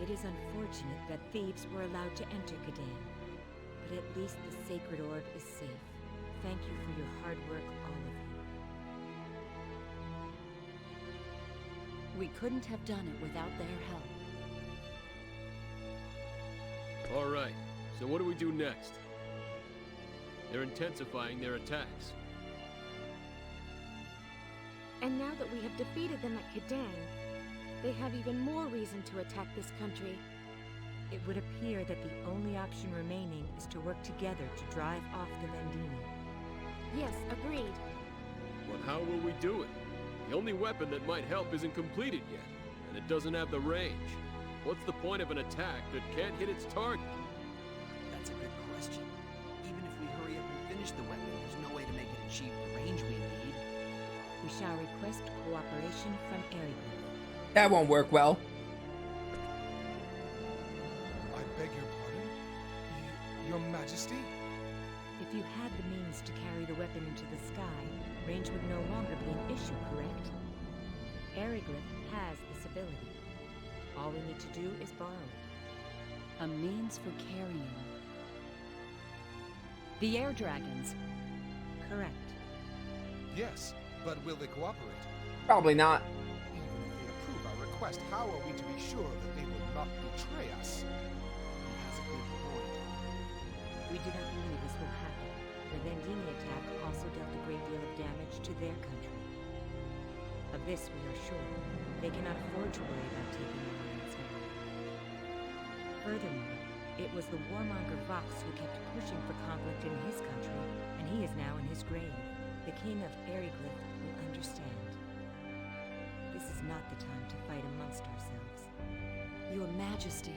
It is unfortunate that thieves were allowed to enter Kadan, but at least the sacred orb is safe. Thank you for your hard work, all of you. We couldn't have done it without their help. All right, so what do we do next? They're intensifying their attacks. And now that we have defeated them at Kadang, they have even more reason to attack this country. It would appear that the only option remaining is to work together to drive off the Vendini. Yes, agreed. But how will we do it? The only weapon that might help isn't completed yet, and it doesn't have the range. What's the point of an attack that can't hit its target? That's a good question. Even if we hurry up and finish the weapon, there's no way to make it achieve the range we need. We shall request cooperation from Eriglyph. That won't work well. I beg your pardon? Your Majesty? If you had the means to carry the weapon into the sky, range would no longer be an issue, correct? Eriglyph has this ability. All we need to do is borrow it. A means for carrying. The air dragons. Correct. Yes, but will they cooperate? Probably not. Even if they approve our request, how are we to be sure that they will not betray us? He has a good point. We do not believe this will happen. The Vendini attack also dealt a great deal of damage to their country. Of this we are sure. They cannot afford to worry about taking Alliance now. Furthermore, it was the warmonger Vox who kept pushing for conflict in his country, and he is now in his grave. The king of Eriglyph will understand. This is not the time to fight amongst ourselves. Your Majesty.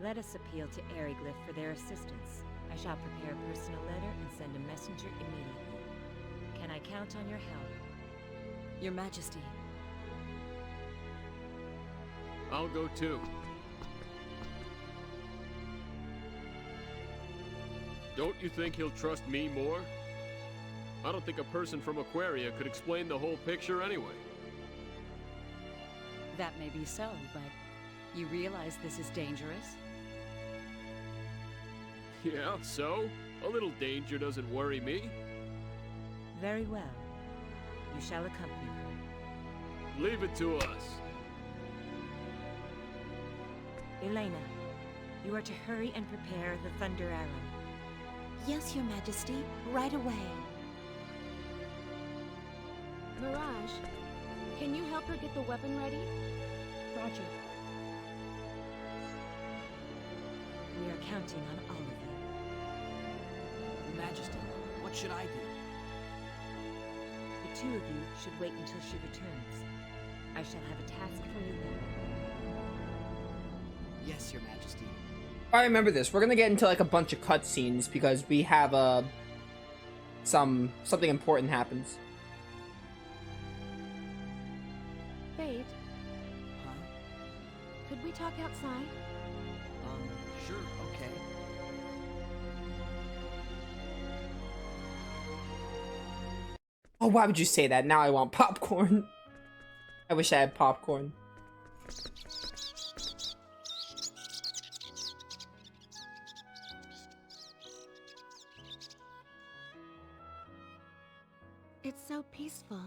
Let us appeal to Eriglyph for their assistance. I shall prepare a personal letter and send a messenger immediately. Can I count on your help? Your Majesty. I'll go too. Don't you think he'll trust me more? I don't think a person from Aquaria could explain the whole picture anyway. That may be so, but you realize this is dangerous? Yeah, so? A little danger doesn't worry me. Very well. You shall accompany her. Leave it to us. Elena, you are to hurry and prepare the Thunder Arrow. Yes, Your Majesty, right away. Mirage, can you help her get the weapon ready? Roger. We are counting on all of you. Your Majesty, what should I do? The two of you should wait until she returns. I shall have a task for you then. Yes, Your Majesty. I remember this. We're gonna get into like a bunch of cutscenes because we have something important happens. Fate, Huh? could we talk outside? Sure, okay. Oh, why would you say that? Now I want popcorn. I wish I had popcorn. It's so peaceful.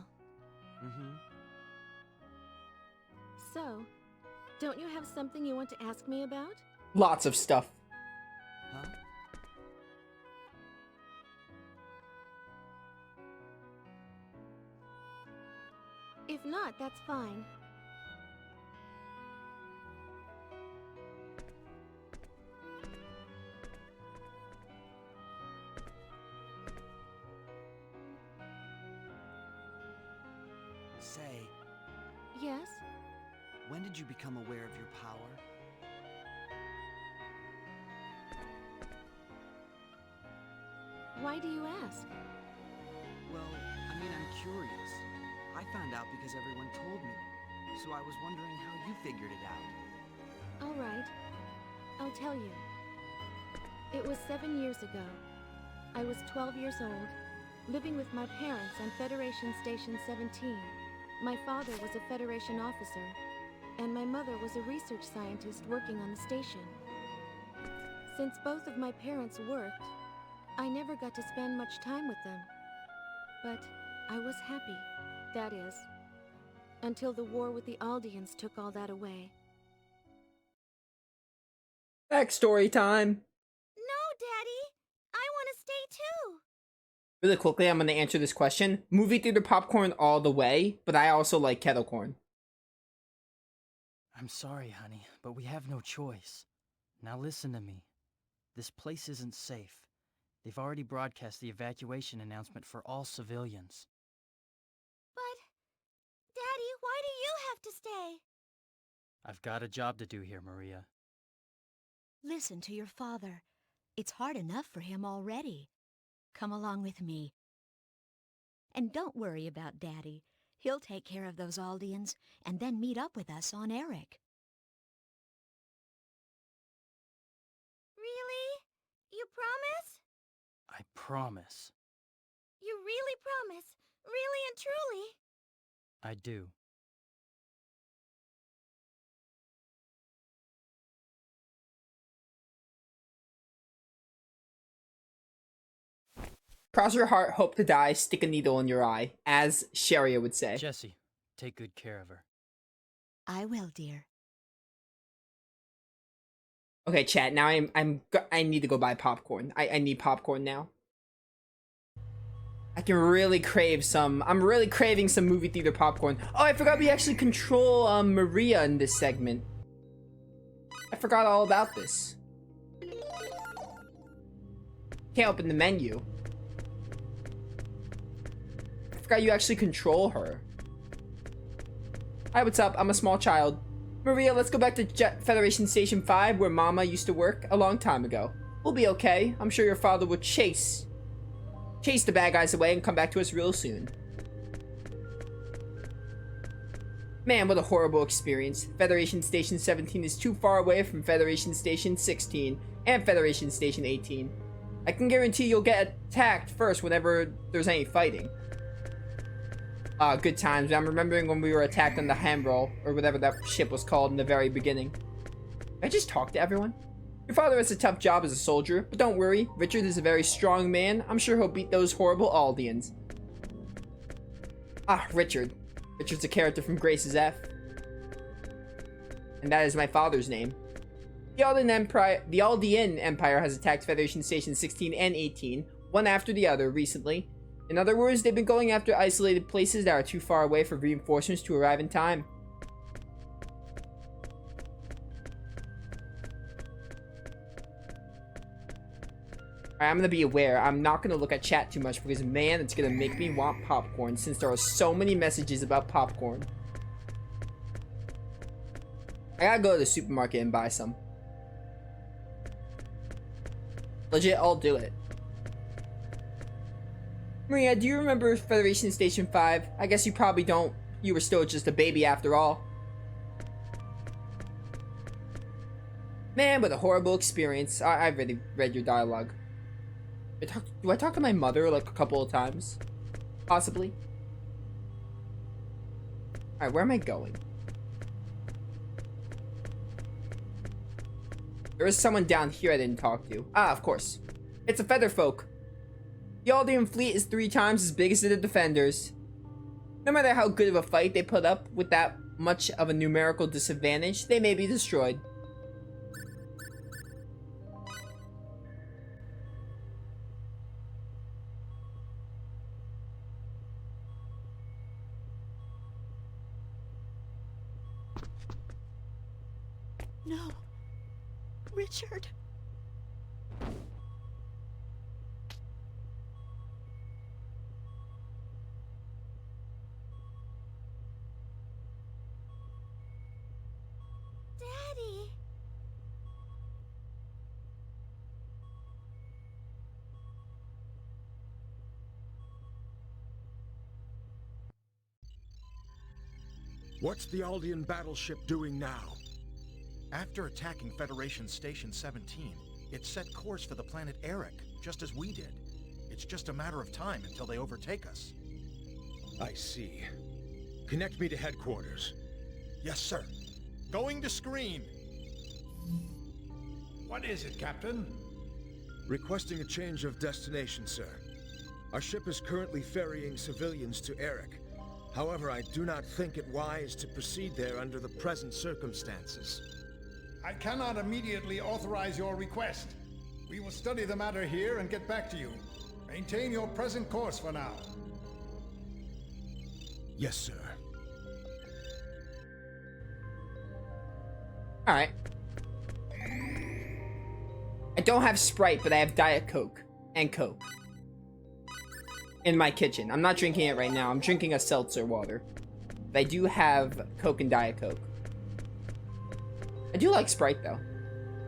Mm-hmm. So, don't you have something you want to ask me about? Lots of stuff. Huh? If not, that's fine. Say, Yes? when did you become aware of your power? Why do you ask? Well, I mean, I'm curious. I found out because everyone told me. So I was wondering how you figured it out. All right. I'll tell you. It was 7 years ago. I was 12 years old, living with my parents on Federation Station 17. My father was a Federation officer. and my mother was a research scientist working on the station. Since both of my parents worked, I never got to spend much time with them. But I was happy, that is, until the war with the Aldeans took all that away. Backstory time. No, Daddy! I want to stay too! Really quickly, I'm going to answer this question. Movie theater popcorn all the way, but I also like kettle corn. I'm sorry, honey, but we have no choice. Now listen to me. This place isn't safe. They've already broadcast the evacuation announcement for all civilians. But, Daddy, why do you have to stay? I've got a job to do here, Maria. Listen to your father. It's hard enough for him already. Come along with me. And don't worry about Daddy. He'll take care of those Aldeans and then meet up with us on Eric. Really? You promise? I promise. You really promise? Really and truly? I do. Cross your heart, hope to die, stick a needle in your eye, as Sharia would say. Jessie, take good care of her. I will, dear. Okay, chat. Now I need to go buy popcorn. I need popcorn now. I can really crave some. I'm really craving some movie theater popcorn. Oh, I forgot we actually control Maria in this segment. I forgot all about this. Can't open the menu. I forgot you actually control her. Hi, what's up? I'm a small child. Maria, let's go back to Federation Station 5 where Mama used to work a long time ago. We'll be okay. I'm sure your father will chase the bad guys away and come back to us real soon. Man, what a horrible experience. Federation Station 17 is too far away from Federation Station 16 and Federation Station 18. I can guarantee you'll get attacked first whenever there's any fighting. Good times. I'm remembering when we were attacked on the Hamroll, or whatever that ship was called in the very beginning. Did I just talk to everyone? Your father has a tough job as a soldier, but don't worry, Richard is a very strong man. I'm sure he'll beat those horrible Aldeans. Ah, Richard. Richard's a character from Grace's F. And that is my father's name. The Aldean Empire has attacked Federation Station 16 and 18, one after the other, recently. In other words, they've been going after isolated places that are too far away for reinforcements to arrive in time. Alright, I'm gonna be aware. I'm not gonna look at chat too much because, man, it's gonna make me want popcorn since there are so many messages about popcorn. I gotta go to the supermarket and buy some. Legit, I'll do it. Maria, do you remember Federation Station 5? I guess you probably don't. You were still just a baby after all. Man, what a horrible experience. I really read your dialogue. Do I talk to my mother like a couple of times? Possibly. Alright, where am I going? There is someone down here I didn't talk to. Ah, of course. It's a Featherfolk. The Aldean fleet is 3 times as big as the Defenders. No matter how good of a fight they put up with that much of a numerical disadvantage, they may be destroyed. No. Richard. Daddy! What's the Aldean battleship doing now? After attacking Federation Station 17, it set course for the planet Eric, just as we did. It's just a matter of time until they overtake us. I see. Connect me to headquarters. Yes, sir. Going to screen. What is it, Captain? Requesting a change of destination, sir. Our ship is currently ferrying civilians to Eric. However, I do not think it wise to proceed there under the present circumstances. I cannot immediately authorize your request. We will study the matter here and get back to you. Maintain your present course for now. Yes, sir. Alright. I don't have Sprite, but I have Diet Coke and Coke in my kitchen. I'm not drinking it right now. I'm drinking a seltzer water. But I do have Coke and Diet Coke. I do like Sprite, though.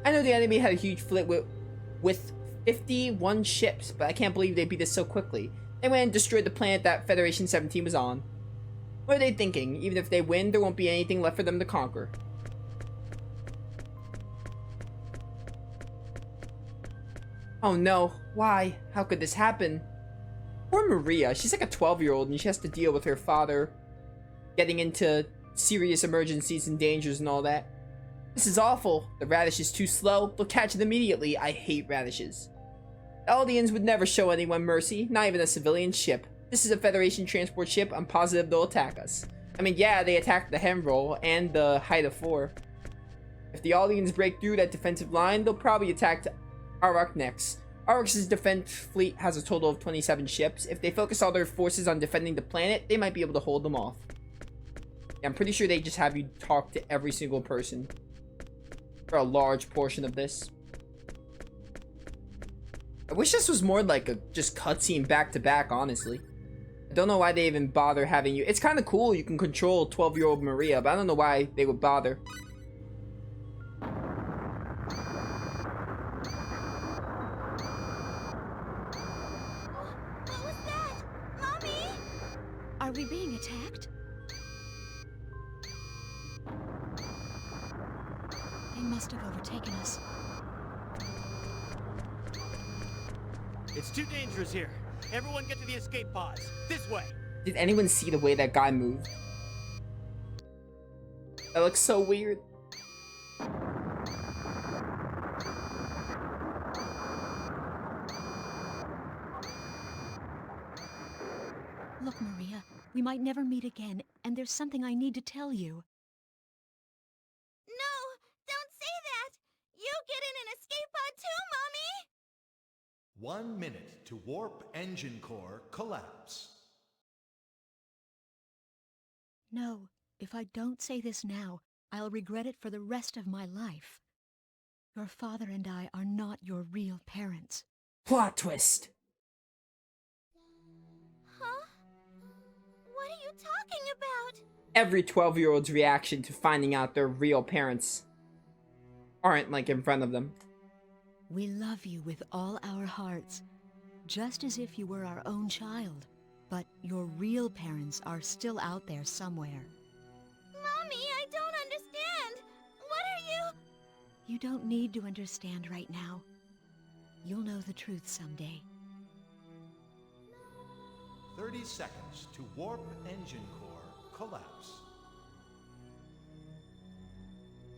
I know the enemy had a huge fleet with 51 ships, but I can't believe they beat us so quickly. They went and destroyed the planet that Federation 17 was on. What are they thinking? Even if they win, there won't be anything left for them to conquer. Oh no, why? How could this happen? Poor Maria, she's like a 12-year-old and she has to deal with her father getting into serious emergencies and dangers and all that. This is awful. The radish is too slow. They'll catch it immediately. I hate radishes. The Aldeans would never show anyone mercy, not even a civilian ship. This is a Federation transport ship. I'm positive they'll attack us. I mean, yeah, they attacked the Hemroll and the Height of 4. If the Aldeans break through that defensive line, they'll probably attack Arak next. Arak's defense fleet has a total of 27 ships. If they focus all their forces on defending the planet, they might be able to hold them off. Yeah, I'm pretty sure they just have you talk to every single person for a large portion of this. I wish this was more like a just cutscene back to back, honestly. I don't know why they even bother having you. It's kind of cool you can control 12-year-old Maria, but I don't know why they would bother. What was that? Mommy? Are we being attacked? They must have overtaken us. It's too dangerous here. Everyone get to the escape pods. This way. Did anyone see the way that guy moved? That looks so weird. Look, Maria, we might never meet again, and there's something I need to tell you. No! Don't say that! You get in an escape pod too, Mommy! 1 minute to warp engine core collapse. No, if I don't say this now, I'll regret it for the rest of my life. Your father and I are not your real parents. Plot twist. Huh? What are you talking about? Every 12-year-old's reaction to finding out their real parents aren't like in front of them. We love you with all our hearts, just as if you were our own child. But your real parents are still out there somewhere. Mommy, I don't understand. What are you... You don't need to understand right now. You'll know the truth someday. 30 seconds to warp engine core collapse.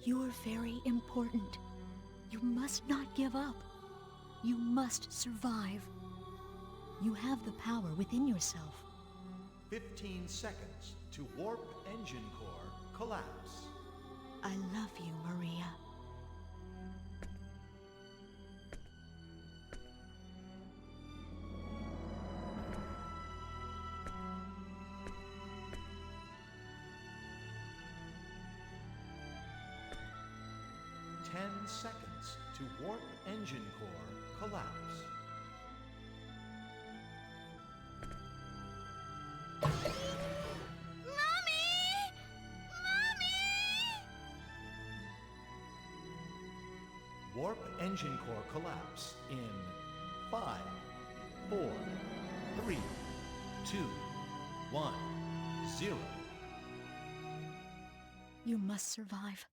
You are very important. You must not give up. You must survive. You have the power within yourself. 15 seconds to warp engine core collapse. I love you, Maria. Seconds to warp engine core collapse. Mommy! Mommy! Warp engine core collapse in 5, 4, 3, 2, 1, 0. You must survive.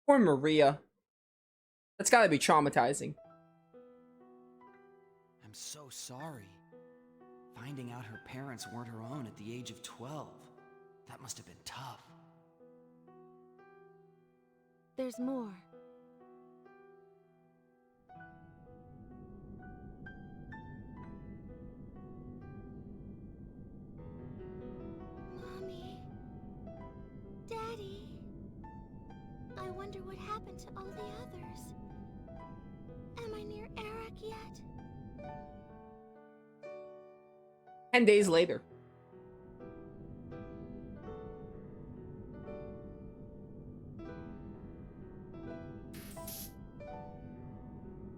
Poor Maria. That's gotta be traumatizing. I'm so sorry. finding out her parents weren't her own at the age of 12. That must have been tough. There's more. Mommy. Daddy. I wonder what happened to all the others. Am I near Eric yet? 10 days later.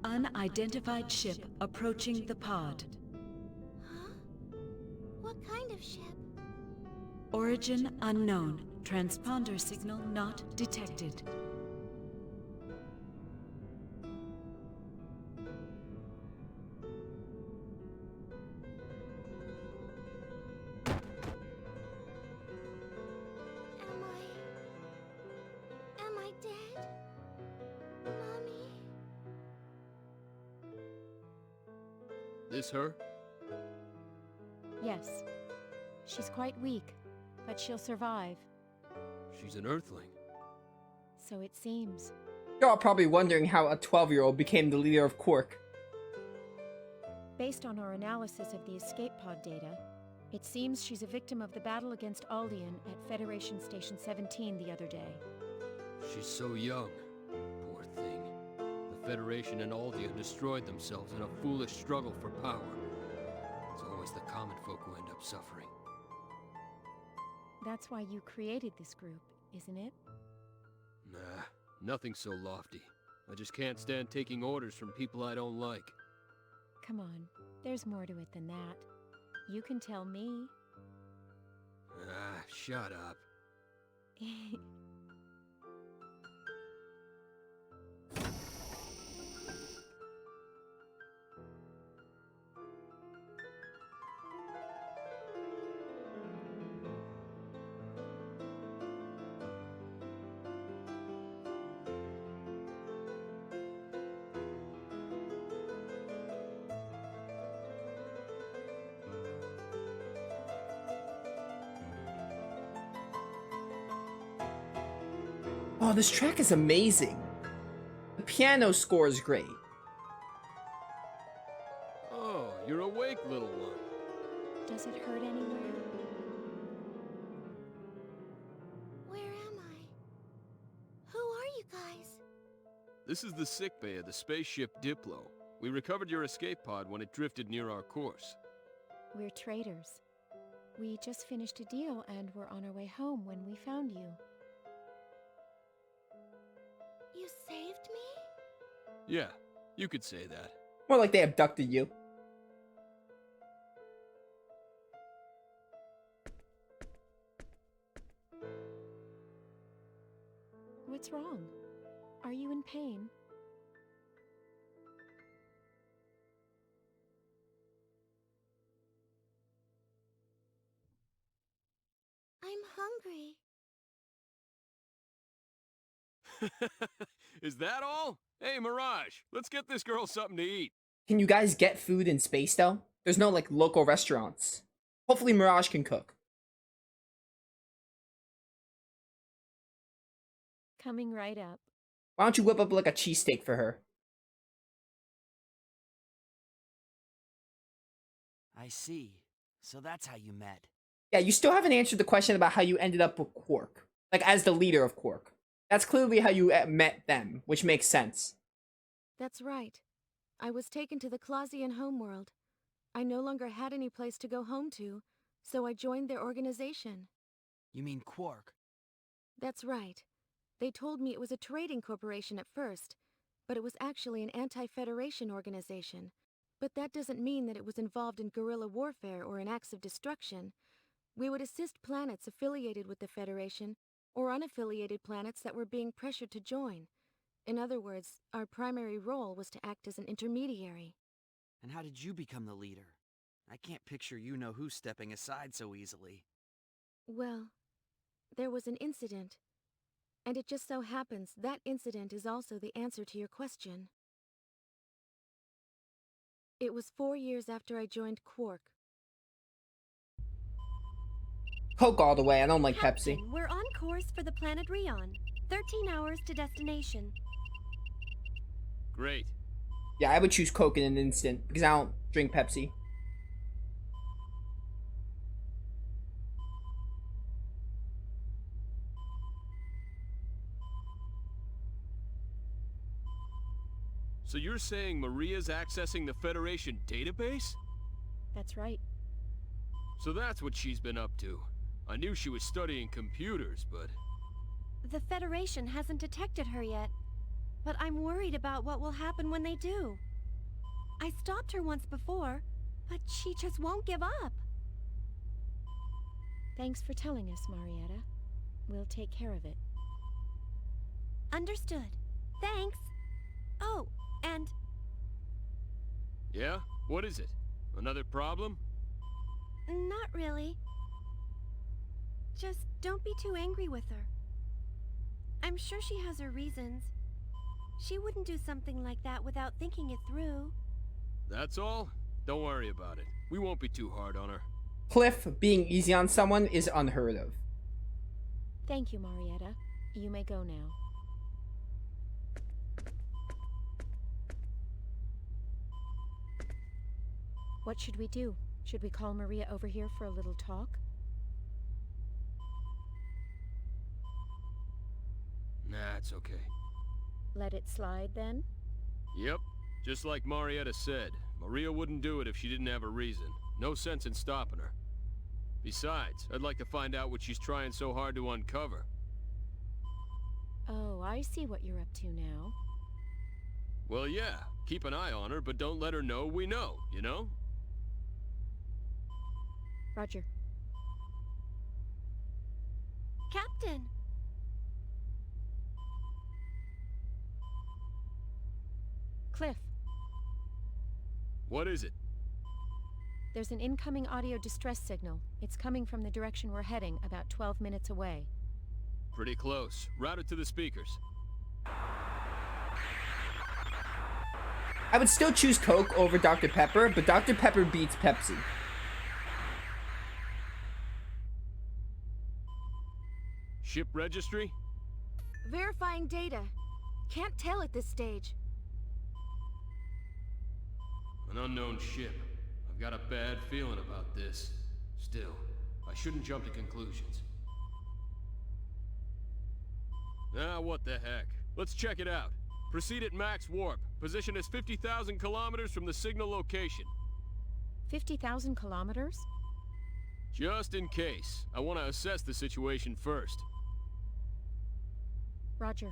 Unidentified ship approaching the pod. Huh? What kind of ship? Origin unknown. Transponder signal not detected. Am I dead? Mommy? This her? Yes. She's quite weak, but she'll survive. She's an Earthling. So it seems. You're all probably wondering how a 12-year-old became the leader of Quark. Based on our analysis of the escape pod data, it seems she's a victim of the battle against Aldean at Federation Station 17 the other day. She's so young. Poor thing. The Federation and Aldean destroyed themselves in a foolish struggle for power. It's always the common folk who end up suffering. That's why you created this group, isn't it? Nah, nothing so lofty. I just can't stand taking orders from people I don't like. Come on, there's more to it than that. You can tell me. Ah, shut up. Oh, this track is amazing. The piano score is great. Oh, you're awake, little one. Does it hurt anywhere? Where am I? Who are you guys? This is the sickbay of the spaceship Diplo. We recovered your escape pod when it drifted near our course. We're traders. We just finished a deal and were on our way home when we found you. You saved me? Yeah, you could say that. More like they abducted you. What's wrong? Are you in pain? I'm hungry. Is that all? Hey, Mirage, let's get this girl something to eat. Can you guys get food in space though? There's no like local restaurants. Hopefully Mirage can cook. Coming right up. Why don't you whip up like a cheesesteak for her? I see. So that's how you met. Yeah, you still haven't answered the question about how you ended up with Quark. Like as the leader of Quark. That's clearly how you met them, which makes sense. That's right. I was taken to the Clausian homeworld. I no longer had any place to go home to, so I joined their organization. You mean Quark? That's right. They told me it was a trading corporation at first, but it was actually an anti-Federation organization. But that doesn't mean that it was involved in guerrilla warfare or in acts of destruction. We would assist planets affiliated with the Federation or unaffiliated planets that were being pressured to join. In other words, our primary role was to act as an intermediary. And how did you become the leader? I can't picture you-know-who stepping aside so easily. Well, there was an incident. And it just so happens that incident is also the answer to your question. It was 4 years after I joined Quark. Coke all the way. I don't like Pepsi. Captain, we're on course for the planet Rion. 13 hours to destination. Great. Yeah, I would choose Coke in an instant because I don't drink Pepsi. So you're saying Maria's accessing the Federation database? That's right. So that's what she's been up to. I knew she was studying computers, but... The Federation hasn't detected her yet, but I'm worried about what will happen when they do. I stopped her once before, but she just won't give up. Thanks for telling us, Marietta. We'll take care of it. Understood. Thanks. Oh, and... Yeah? What is it? Another problem? Not really. Just don't be too angry with her. I'm sure she has her reasons. She wouldn't do something like that without thinking it through. That's all? Don't worry about it. We won't be too hard on her. Cliff being easy on someone is unheard of. Thank you, Marietta. You may go now. What should we do? Should we call Maria over here for a little talk? Nah, it's okay. Let it slide, then? Yep. Just like Marietta said, Maria wouldn't do it if she didn't have a reason. No sense in stopping her. Besides, I'd like to find out what she's trying so hard to uncover. Oh, I see what you're up to now. Well, yeah. Keep an eye on her, but don't let her know we know, you know? Roger. Captain! Cliff, What is it? there's an incoming audio distress signal. It's coming from the direction we're heading, about 12 minutes away. Pretty close. Route it to the speakers. I would still choose Coke over Dr. Pepper, but Dr. Pepper beats Pepsi. Ship registry? Verifying data. Can't tell at this stage. An unknown ship. I've got a bad feeling about this. Still, I shouldn't jump to conclusions. Ah, what the heck. Let's check it out. Proceed at max warp. Position is 50,000 kilometers from the signal location. 50,000 kilometers? Just in case. I want to assess the situation first. Roger.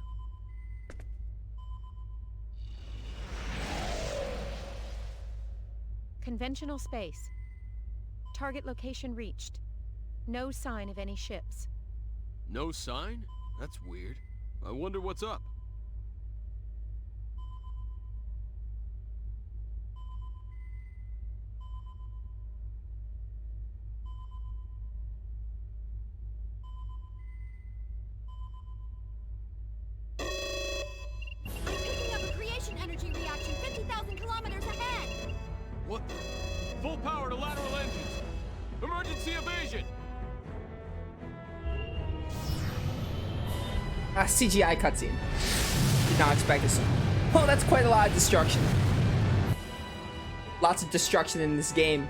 Conventional space. Target location reached. No sign of any ships. No sign? That's weird. I wonder what's up. I'm picking up a creation energy reaction 50,000 kilometers ahead! What the? Full power to lateral engines! Emergency evasion! CGI cutscene. Did not expect this. Oh, that's quite a lot of destruction. Lots of destruction in this game.